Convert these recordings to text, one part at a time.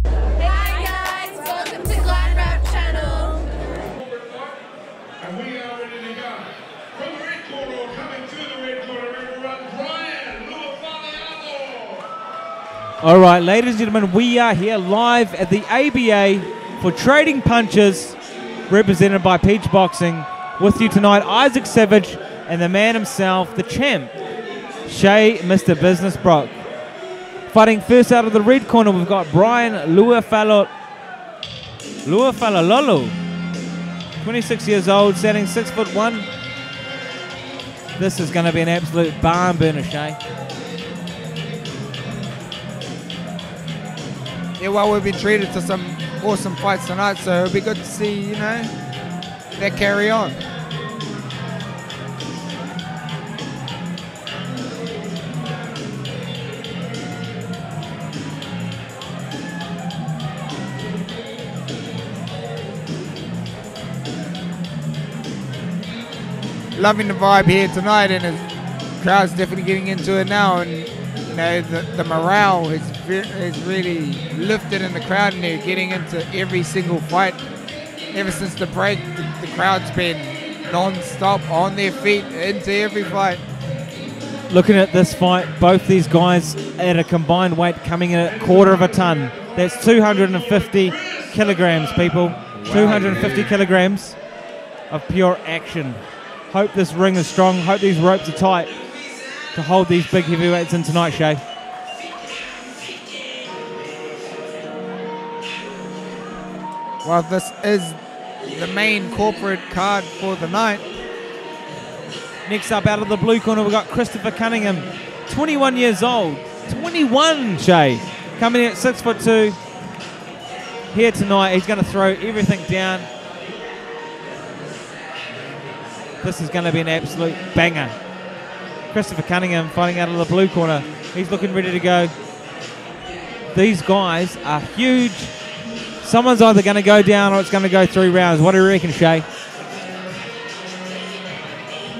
Hi guys, welcome to Glad Rap Channel. And we are ready to go. From the red corner, coming to the red corner, everyone, Brian Luafalealo. All right, ladies and gentlemen, we are here live at the ABA for Trading Punches, represented by Peach Boxing. With you tonight, Isaac Savage and the man himself, the champ, Shay, Mr. Business Brock. Fighting first out of the red corner, we've got Brian Luafalealo, 26 years old, standing 6'1". This is going to be an absolute barn burner, Shay. Yeah, well, we've been treated to some awesome fights tonight, so it'll be good to see, you know, that carry on. Loving the vibe here tonight, and the crowd's definitely getting into it now, and you know the morale is really lifted in the crowd, and they're getting into every single fight. Ever since the break, the crowd's been non-stop on their feet into every fight. Looking at this fight, both these guys at a combined weight coming in at quarter of a ton. That's 250 kilograms, people. 250 kilograms of pure action. Hope this ring is strong. Hope these ropes are tight to hold these big heavyweights in tonight, Shay. Well, this is the main corporate card for the night. Next up, out of the blue corner, we've got Christopher Cunningham, 21 years old. 21, Shay. Coming in at 6'2". Here tonight, he's going to throw everything down. This is going to be an absolute banger. Christopher Cunningham fighting out of the blue corner. He's looking ready to go. These guys are huge. Someone's either going to go down or it's going to go 3 rounds. What do you reckon, Shay?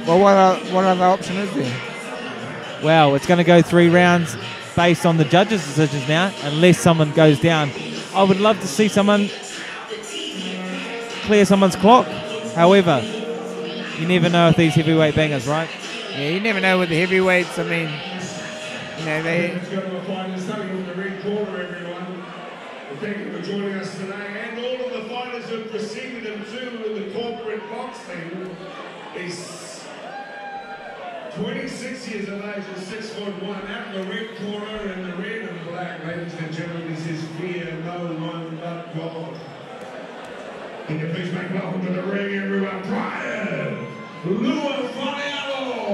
Well, what other option is there? Well, it's going to go 3 rounds based on the judges' decisions now, unless someone goes down. I would love to see someone clear someone's clock. However, you never know with these heavyweight bangers, right? Yeah, you never know with the heavyweights. I mean, you know, Let's go to the fighters starting from the red corner, everyone. Well, thank you for joining us today. And all of the fighters who have preceded them too in the corporate boxing is 26 years of age and 6'1". Out in the red corner in the red and black, ladies and gentlemen, this is Fear No One But God. Can you please make welcome to the ring, everyone, Brian Luafalealo.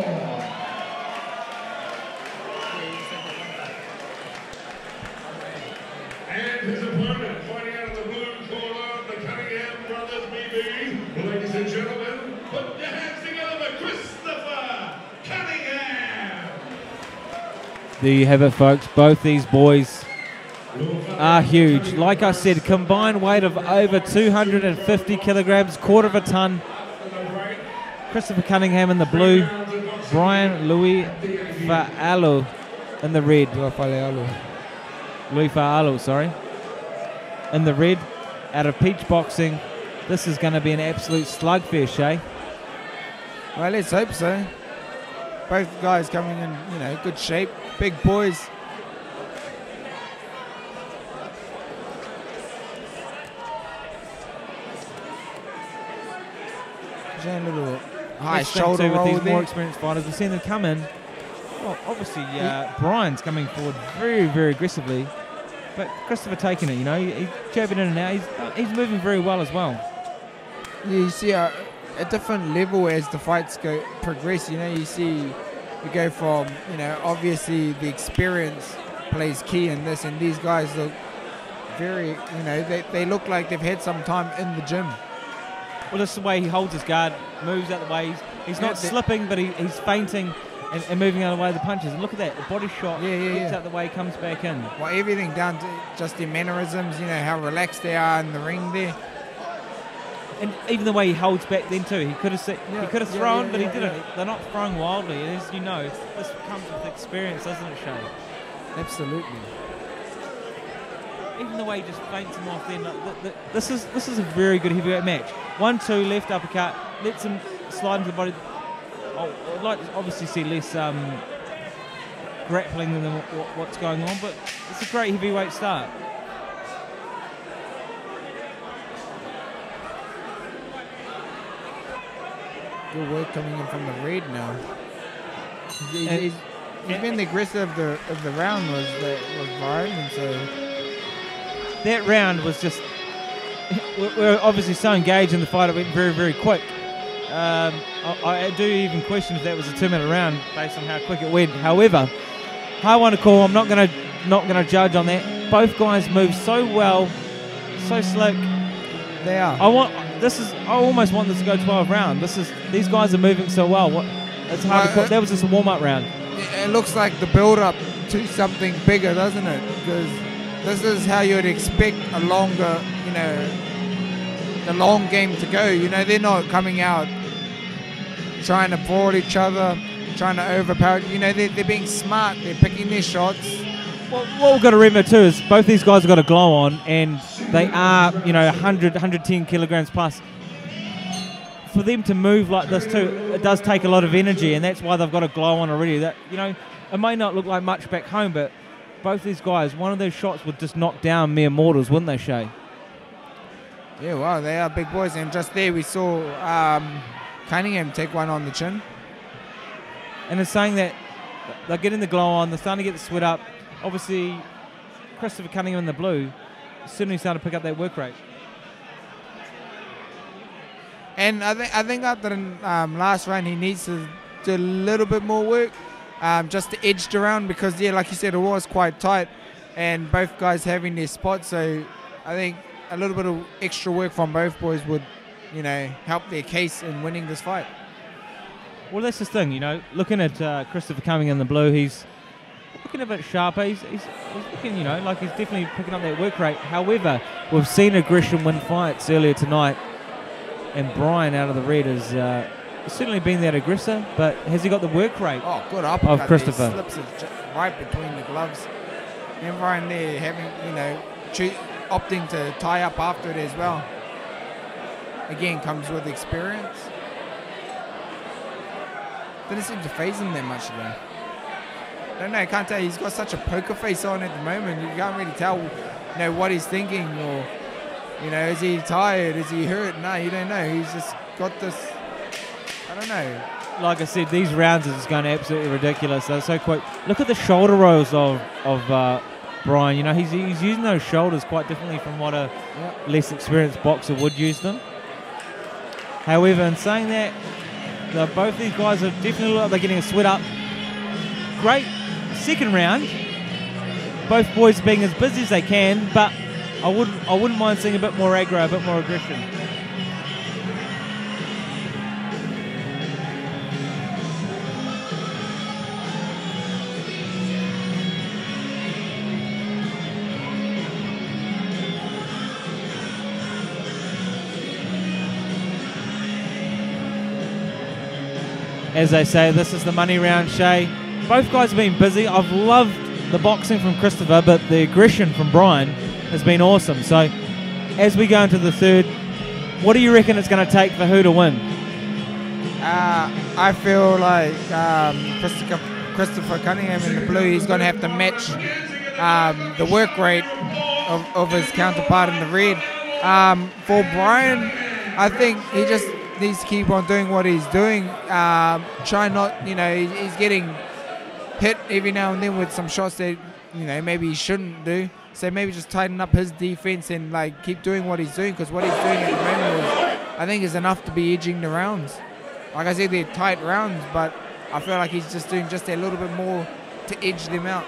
And his opponent, fighting out of the blue corner, the Cunningham Brothers BB. Ladies and gentlemen, put your hands together for Christopher Cunningham. There you have it, folks. Both these boys are huge. Like I said, combined weight of over 250 kilograms, quarter of a ton. Christopher Cunningham in the blue, Brian Luafalealo in the red. Luafalealo, sorry. In the red, out of Peach Boxing. This is going to be an absolute slugfest, Shay. well, let's hope so. Both guys coming in, you know, good shape, big boys. A little high Let's think shoulder too, with roll these more there. experienced fighters. We've seen them come in. Well, obviously, Brian's coming forward very, very aggressively. But Christopher taking it, you know, he's jabbing in and out. He's moving very well as well. Yeah, you see a different level as the fights progress. You know, you see you go from, you know, obviously the experience plays key in this, and these guys look very, you know, they look like they've had some time in the gym. Well, this is the way he holds his guard, moves out the way. He's not slipping, but he's feinting and moving out of the way of the punches. And look at that, the body shot, gets out the way, comes back in. Well, everything down to just their mannerisms, you know, how relaxed they are in the ring there. And even the way he holds back then too. He could have thrown, but he didn't. They're not throwing wildly. As you know, this comes with experience, doesn't it, Shane? Absolutely. Even the way he just feints him off then, like, this is a very good heavyweight match. 1-2 left uppercut, lets him slide into the body. I'd like to obviously see less grappling than what's going on, but it's a great heavyweight start. Good work coming in from the red now. He's been the aggressor of the round was Brian, and so that round was just. We're obviously so engaged in the fight; it went very, very quick. I do even question if that was a 2-minute round based on how quick it went. However, I want to call. I'm not gonna judge on that. Both guys move so well, so slick. they are. I almost want this to go 12 round. These guys are moving so well. It's hard to call. That was just a warm-up round. It looks like the build-up to something bigger, doesn't it? Because this is how you would expect a longer, the long game to go. They're not coming out trying to brawl each other, trying to overpower. They're being smart. They're picking their shots. Well, what we've got to remember too is both these guys have got a glow on, and they are, 100, 110 kilograms plus. For them to move like this too, it does take a lot of energy, and that's why they've got a glow on already. That it may not look like much back home, but both these guys, one of those shots would just knock down mere mortals, wouldn't they, Shay? Yeah, wow, they are big boys, and just there we saw Cunningham take one on the chin. And it's saying that they're getting the glow on, they're starting to get the sweat up. Obviously, Christopher Cunningham in the blue certainly started to pick up that work rate. And I think after the last round, he needs to do a little bit more work just to edge the round because, yeah, like you said, it was quite tight and both guys having their spots. So I think a little bit of extra work from both boys would, help their case in winning this fight. Well, that's the thing, looking at Christopher Cunningham in the blue, he's looking a bit sharper. He's looking, like he's definitely picking up that work rate. However, we've seen aggression win fights earlier tonight. And Brian out of the red has certainly been that aggressor, but has he got the work rate? Oh, good uppercut. Of Christopher. He slips it right between the gloves. And Brian there having, opting to tie up after it as well. Again, comes with experience. Didn't seem to faze him that much though. I don't know, I can't tell. He's got such a poker face on at the moment. You can't really tell, what he's thinking or. Is he tired? Is he hurt? No, you don't know. He's just got this, I don't know. Like I said, these rounds are just going absolutely ridiculous. They're so quick. Look at the shoulder rolls of Brian. He's using those shoulders quite differently from what a less experienced boxer would use them. However, in saying that, both these guys are definitely they're getting a sweat up. Great second round. Both boys being as busy as they can, but I wouldn't mind seeing a bit more aggro, a bit more aggression. As they say, this is the money round, Shay. Both guys have been busy. I've loved the boxing from Christopher, but the aggression from Brian has been awesome. So as we go into the third, what do you reckon it's going to take for who to win? I feel like Christopher Cunningham in the blue, he's going to have to match the work rate of his counterpart in the red. For Brian, I think he just needs to keep on doing what he's doing. Try not, he's getting hit every now and then with some shots that, maybe he shouldn't do. So maybe just tighten up his defense and keep doing what he's doing, because what he's doing at the moment I think is enough to be edging the rounds. Like I said, they're tight rounds, but I feel like he's just doing just a little bit more to edge them out.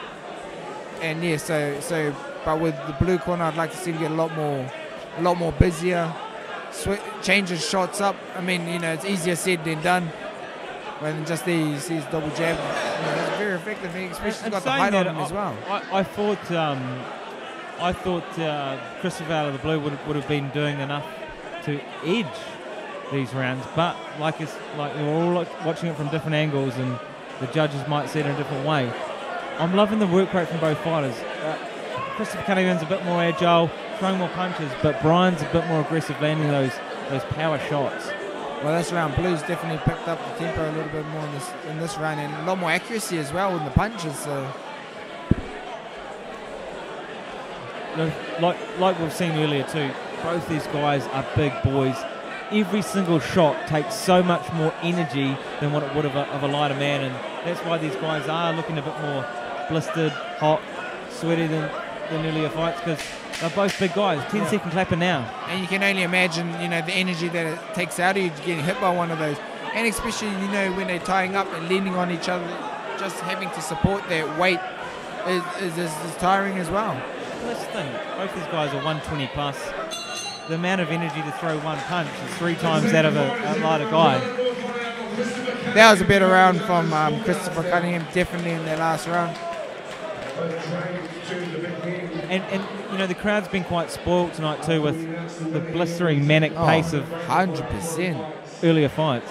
And yeah, but with the blue corner, I'd like to see him get a lot more busier, change his shots up. I mean, it's easier said than done. When just these double jab, it's very effective. He especially got the height on him as well. I thought Christopher out of the blue would have been doing enough to edge these rounds, but we're all watching it from different angles, and the judges might see it in a different way. I'm loving the work rate from both fighters. Christopher Cunningham's a bit more agile, throwing more punches, but Brian's a bit more aggressive, landing those power shots. Well, this round, Blues definitely picked up the tempo a little bit more in this round, and a lot more accuracy as well in the punches. So, like we've seen earlier too, both these guys are big boys. Every single shot takes so much more energy than what it would of a lighter man, and that's why these guys are looking a bit more blistered, hot, sweaty than earlier fights, because they're both big guys. 10-second clapper now. And you can only imagine, the energy that it takes out of you getting hit by one of those. And especially, when they're tying up and leaning on each other, just having to support their weight is tiring as well. That's the thing. Both these guys are 120 plus. The amount of energy to throw one punch is 3 times that of a lighter guy. That was a better round from Christopher Cunningham, definitely in their last round. And the crowd's been quite spoiled tonight too with the blistering manic pace of 100% earlier fights.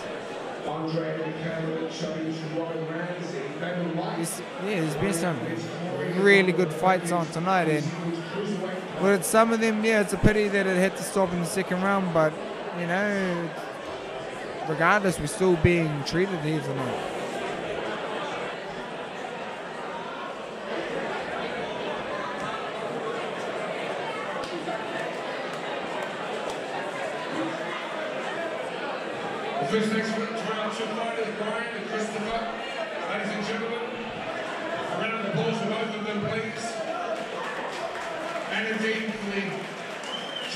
There's been some really good fights on tonight, and with some of them, it's a pity that it had to stop in the second round, but regardless, we're still being treated here tonight. The first next round, 2 fighters, Brian and Christopher. Ladies and gentlemen, a round of applause for both of them, please. And indeed, the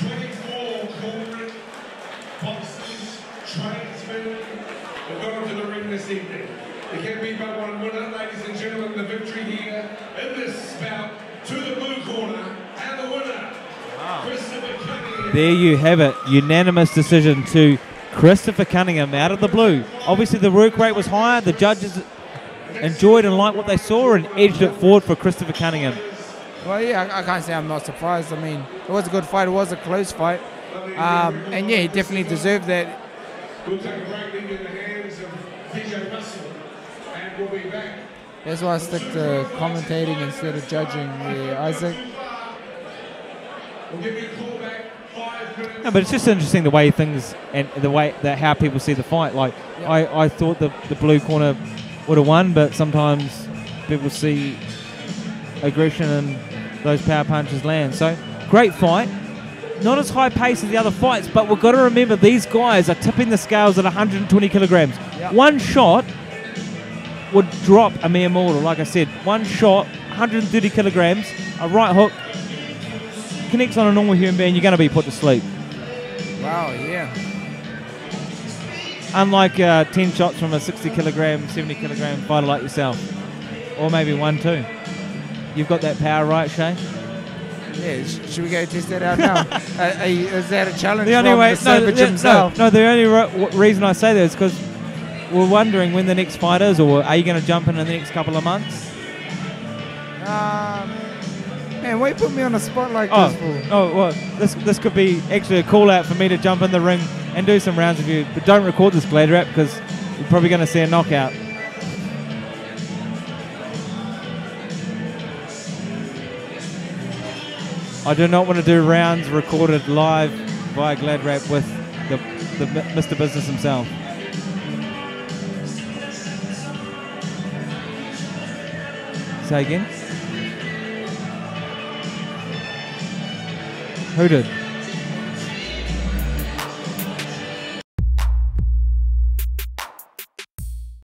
24 corporate boxers, tradesmen have gone onto the ring this evening. There can be but one winner, ladies and gentlemen. The victory here in this bout to the blue corner, and the winner, Christopher Cunningham. There you have it, unanimous decision to Christopher Cunningham out of the blue. Obviously the work rate was higher, the judges enjoyed and liked what they saw and edged it forward for Christopher Cunningham. Well, yeah, I can't say I'm not surprised. I mean, it was a good fight, it was a close fight. And yeah, he definitely deserved that. We'll take a break in the hands of DJ Russell, and we'll be back. That's why I stick to commentating instead of judging, Isaac. We'll give you a call back. No, but it's just interesting the way things and the way that how people see the fight. Like I thought the blue corner would have won, but sometimes people see aggression and those power punches land. So great fight, not as high pace as the other fights, but we've got to remember these guys are tipping the scales at 120 kilograms. One shot would drop Amir Mortal. Like I said, one shot, 130 kilograms, a right hook connects on a normal human being, you're going to be put to sleep. Wow, yeah. Unlike 10 shots from a 60 kilogram, 70 kilogram fighter like yourself. Or maybe 1, 2. You've got that power, right, Shay? Yeah, should we go test that out now? Is that a challenge the only way, himself? No, the only reason I say that is because we're wondering when the next fight is, or are you going to jump in the next couple of months? Man, why you put me on a spot like this for? Oh, well, this could be actually a call out for me to jump in the ring and do some rounds with you. But don't record this, Glad Rap, because you're probably going to see a knockout. I do not want to do rounds recorded live via Glad Rap with the Mr. Business himself. Say again? Who did?